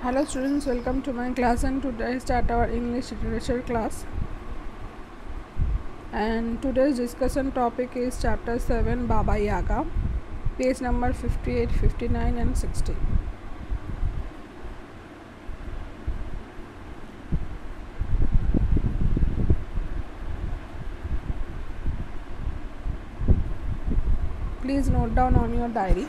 Hello students, welcome to my class, and today start our English literature class. And today's discussion topic is chapter 7 Baba Yaga, page number 58, 59 and 60. Please note down on your diary.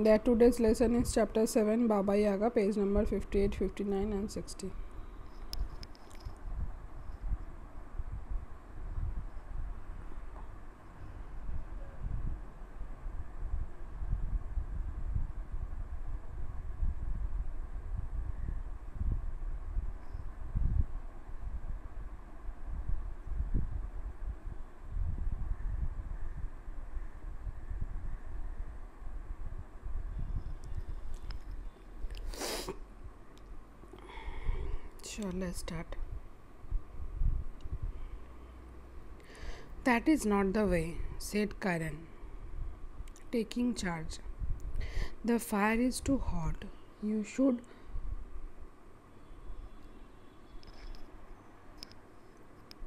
That today's lesson is chapter 7 Baba Yaga, page number 58, 59 and 60. Sure, let's start. That is not the way, said Karen, taking charge. The fire is too hot. You should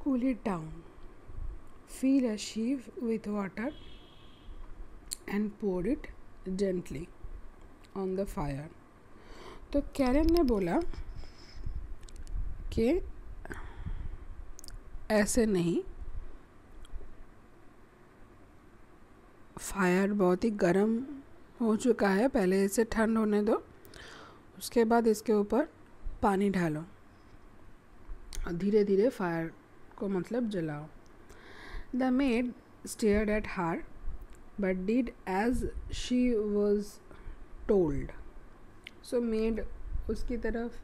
cool it down. Fill a sieve with water and pour it gently on the fire. तो Karen ने बोला कि ऐसे नहीं, fire बहुत ही गर्म हो चुका है, पहले इसे ठंड होने दो, उसके बाद इसके ऊपर पानी डालो और धीरे धीरे फायर को मतलब जलाओ. The maid stared at her but did as she was told. So maid उसकी तरफ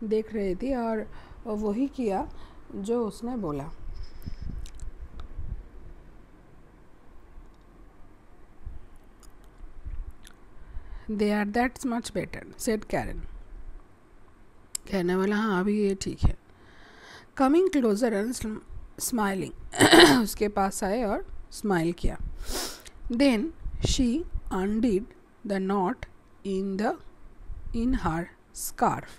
देख रही थी और वही किया जो उसने बोला. They are that's much better, said Karen. कहने वाला हाँ अभी ये ठीक है. कमिंग क्लोजर एंड स्माइलिंग, उसके पास आए और स्माइल किया. Then she undid the knot in her scarf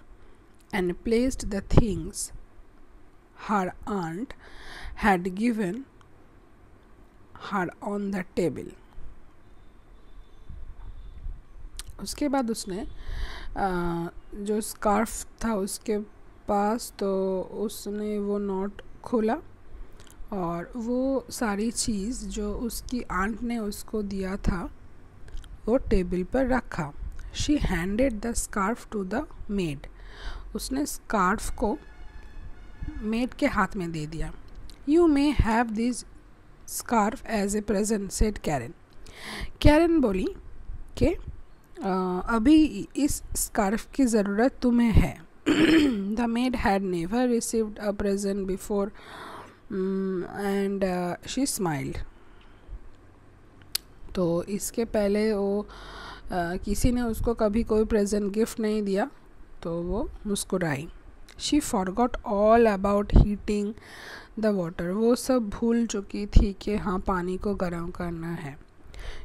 and placed the things her aunt had given her on the table. उसके बाद उसने जो स्कार्फ था उसके पास, तो उसने वो नॉट खोला और वो सारी चीज़ जो उसकी आंट ने उसको दिया था वो टेबल पर रखा. She handed the scarf to the maid. उसने स्कार्फ को मेड के हाथ में दे दिया. You may have this scarf as a present, said Karen. Karen बोली कि अभी इस स्कार्फ की ज़रूरत तुम्हें है. The maid had never received a present before and she smiled. तो इसके पहले वो किसी ने उसको कभी कोई प्रेजेंट गिफ्ट नहीं दिया, तो वो मुस्कुराई. She forgot all about heating the water. वो सब भूल चुकी थी कि हाँ पानी को गर्म करना है.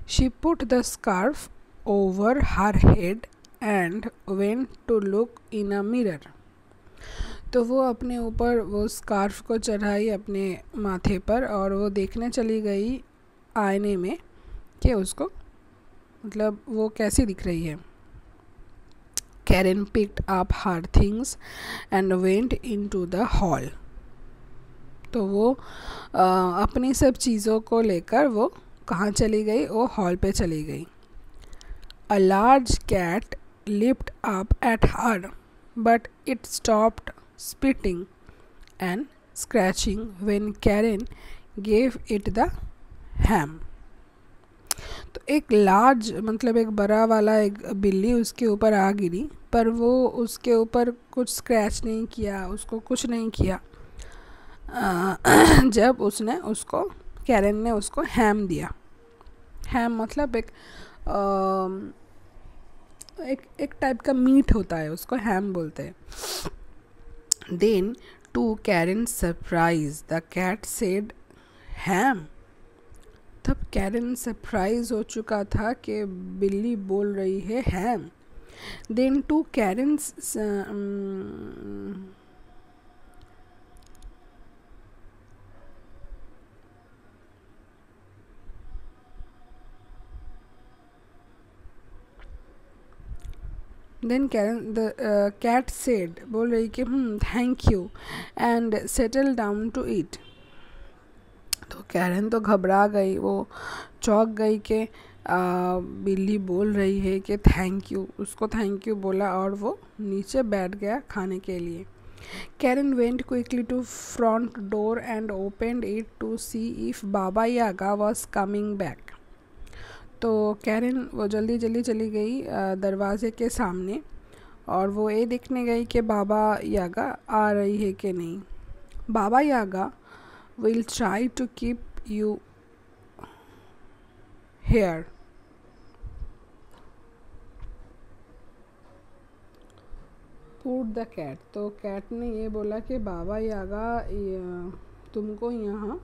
She put the scarf over her head and went to look in a mirror. तो वो अपने ऊपर वो स्कार्फ को चढ़ाई अपने माथे पर और वो देखने चली गई आईने में कि उसको मतलब वो कैसी दिख रही है. Karen picked up her things and went into the hall. तो वो अपनी सब चीज़ों को लेकर वो कहाँ चली गई, वो हॉल पे चली गई. A large cat leaped up at her but it stopped spitting and scratching when Karen gave it the ham. तो एक लार्ज मतलब एक बड़ा वाला एक बिल्ली उसके ऊपर आ गिरी, पर वो उसके ऊपर कुछ स्क्रैच नहीं किया, उसको कुछ नहीं किया. जब उसने उसको कैरन ने उसको हैम दिया. हैम मतलब एक टाइप का मीट होता है, उसको हैम बोलते हैं. Then to Karen surprise the cat said ham. तब कैरन सरप्राइज हो चुका था कि बिल्ली बोल रही है ham. Then to Karen's then Karen the cat said, बोल रही कि thank you and settle down to eat. तो कैरन तो घबरा गई, वो चौंक गई कि बिल्ली बोल रही है कि थैंक यू, उसको थैंक यू बोला और वो नीचे बैठ गया खाने के लिए। Karen went quickly to front door and opened it to see if Baba Yaga was coming back. तो कैरन वो जल्दी जल्दी चली गई दरवाज़े के सामने और वो ये देखने गई कि बाबा यागा आ रही है कि नहीं। Baba Yaga will try to keep you here. Put the cat. तो कैट ने ये बोला कि बाबा यागा तुमको यहाँ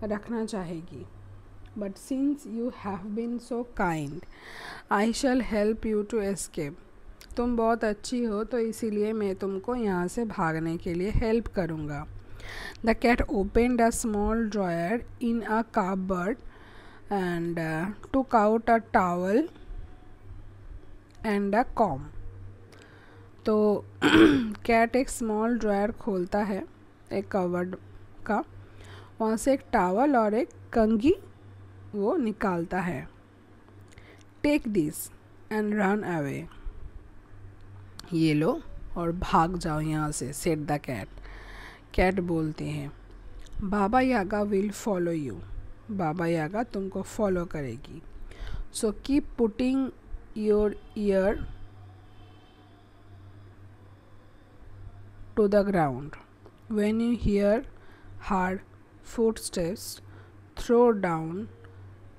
रखना चाहेगी, but since you have been so kind I shall help you to escape. तुम बहुत अच्छी हो तो इसीलिए मैं तुमको यहाँ से भागने के लिए हेल्प करूँगा। The cat opened a small drawer in a cupboard and took out a towel and a comb। तो कैट एक स्मॉल ड्रॉयर खोलता है एक कवर्ड का, वहाँ से एक टावल और एक कंघी वो निकालता है। Take this and run away. ये लो और भाग जाओ यहाँ से, सेड द कैट। कैट बोलते हैं बाबा यागा विल फॉलो यू। बाबा यागा तुमको फॉलो करेगी। So keep putting your ear to the ground. When you hear hard footsteps throw down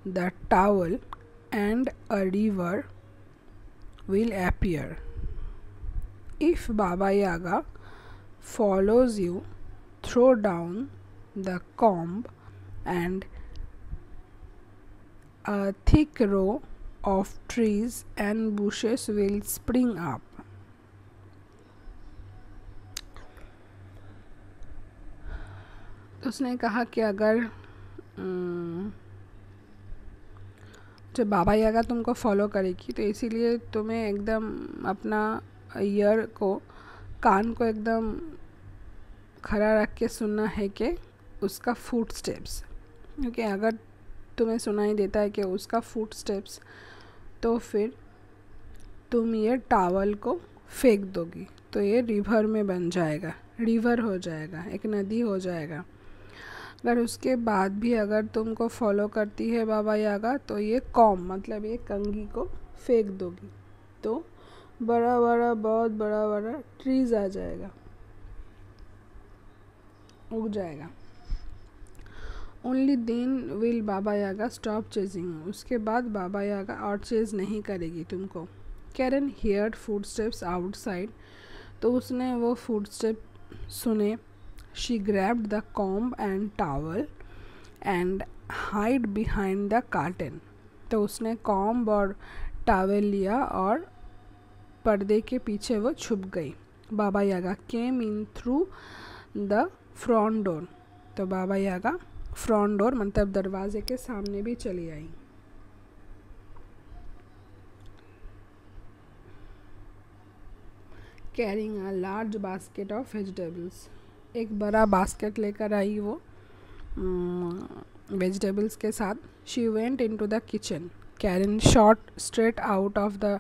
the towel and a river will appear. If Baba Yaga follows you, throw down the comb and a thick row of trees and bushes will spring up। उसने कहा कि अगर जब बाबा यागा तुमको follow करेगी तो इसीलिए तुम्हें एकदम अपना ईयर को, कान को एकदम खड़ा रख के सुनना है कि उसका फुट स्टेप्स, क्योंकि अगर तुम्हें सुनाई देता है कि उसका फुट स्टेप्स तो फिर तुम ये टावल को फेंक दोगी तो ये रिवर में बन जाएगा, रिवर हो जाएगा, एक नदी हो जाएगा। अगर उसके बाद भी अगर तुमको फॉलो करती है बाबा यागा तो ये कॉम मतलब ये कंघी को फेंक दोगी तो बड़ा बड़ा बहुत बड़ा बड़ा ट्रीज आ जाएगा, उग जाएगा। ओनली देन विल बाबा यागा स्टॉप चेजिंग। उसके बाद बाबा यागा और चेज नहीं करेगी तुमको। Karen heard footsteps outside. तो उसने वो फुट स्टेप सुने। She grabbed the comb and towel and hide behind the curtain. तो उसने कॉम्ब और टावल लिया और पर्दे के पीछे वो छुप गई। Baba Yaga came in through the front door. तो बाबा यागा फ्रंट डोर मतलब दरवाजे के सामने भी चली आई। Carrying a large basket of vegetables. एक बड़ा बास्केट लेकर आई वो वेजिटेबल्स के साथ। She went into the kitchen. Karen shot straight out of the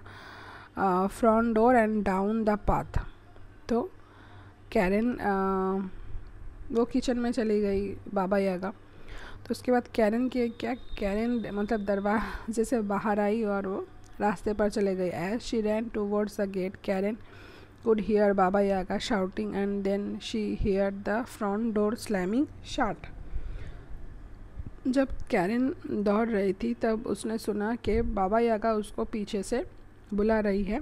front door and down the path. तो कैरन वो किचन में चली गई बाबा यागा। तो उसके बाद कैरन की क्या, कैरन मतलब दरवाजे से बाहर आई और वो रास्ते पर चले गई। As she ran towards the gate Karen could hear Baba Yaga shouting and then she heard the front door slamming shut। जब कैरन दौड़ रही थी तब उसने सुना कि बाबा यागा उसको पीछे से बुला रही है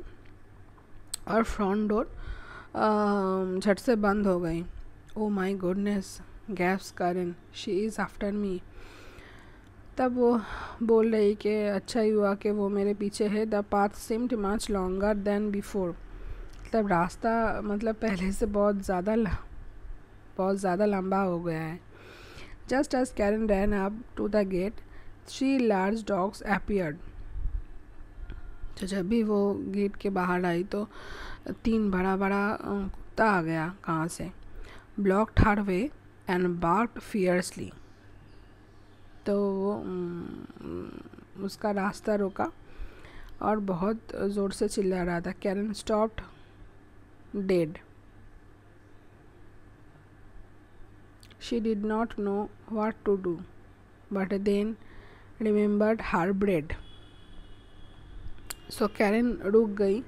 और फ्रंट डोर झट से बंद हो गई। Oh my goodness, gasped Karen, she is after me. तब वो बोल रही कि अच्छा ही हुआ कि वो मेरे पीछे है। The path seemed much longer than before, मतलब रास्ता मतलब पहले से बहुत ज़्यादा लंबा हो गया है। Just as Karen ran up to the gate 3 large dogs appeared, तो जब भी वो गेट के बाहर आई तो 3 बड़ा कुत्ता आ गया कहाँ से। Blocked her way and barked fiercely, तो वो उसका रास्ता रोका और बहुत ज़ोर से चिल्ला रहा था। Karen stopped dead, she did not know what to do but then remembered her bread. So Karen रुक गई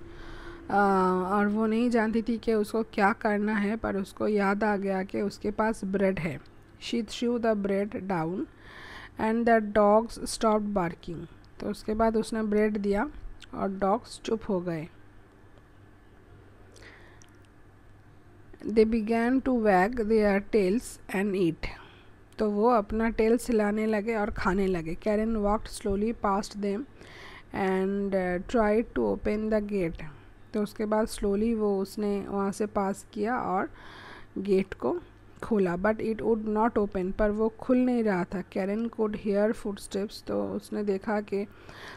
और वो नहीं जानती थी कि उसको क्या करना है, पर उसको याद आ गया कि उसके पास ब्रेड है। She threw the bread down and the dogs stopped barking, तो उसके बाद उसने ब्रेड दिया और डॉग्स चुप हो गए। They began to wag their tails and eat, तो वो अपना टेल हिलाने लगे और खाने लगे। Karen walked slowly past them and tried to open the gate, तो उसके बाद स्लोली उसने वहाँ से पास किया और गेट को खोला। But it would not open, पर वो खुल नहीं रहा था। कैरन कुड हेयर फुटस्टेप्स, तो उसने देखा कि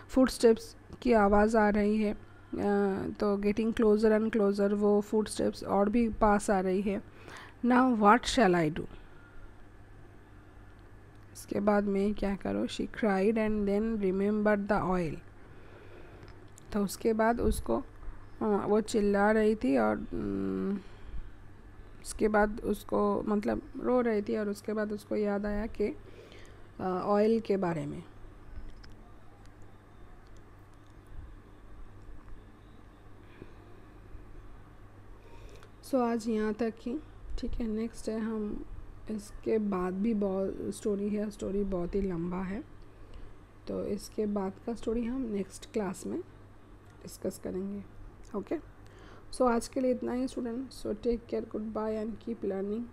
फुटस्टेप्स की आवाज़ आ रही है, तो गेटिंग क्लोज़र एंड क्लोज़र वो फुटस्टेप्स और भी पास आ रही है। Now what shall I do, इसके बाद मैं क्या करूँ। She cried and then remembered the oil, तो उसके बाद उसको वो चिल्ला रही थी और उसके बाद उसको मतलब रो रही थी और उसके बाद उसको याद आया कि ऑयल के बारे में। सो आज यहाँ तक ही, ठीक है। नेक्स्ट है हम इसके बाद भी बहुत स्टोरी है, स्टोरी बहुत ही लंबा है, तो इसके बाद का स्टोरी हम नेक्स्ट क्लास में डिस्कस करेंगे। ओके, सो आज के लिए इतना ही student. So take care, goodbye and keep learning.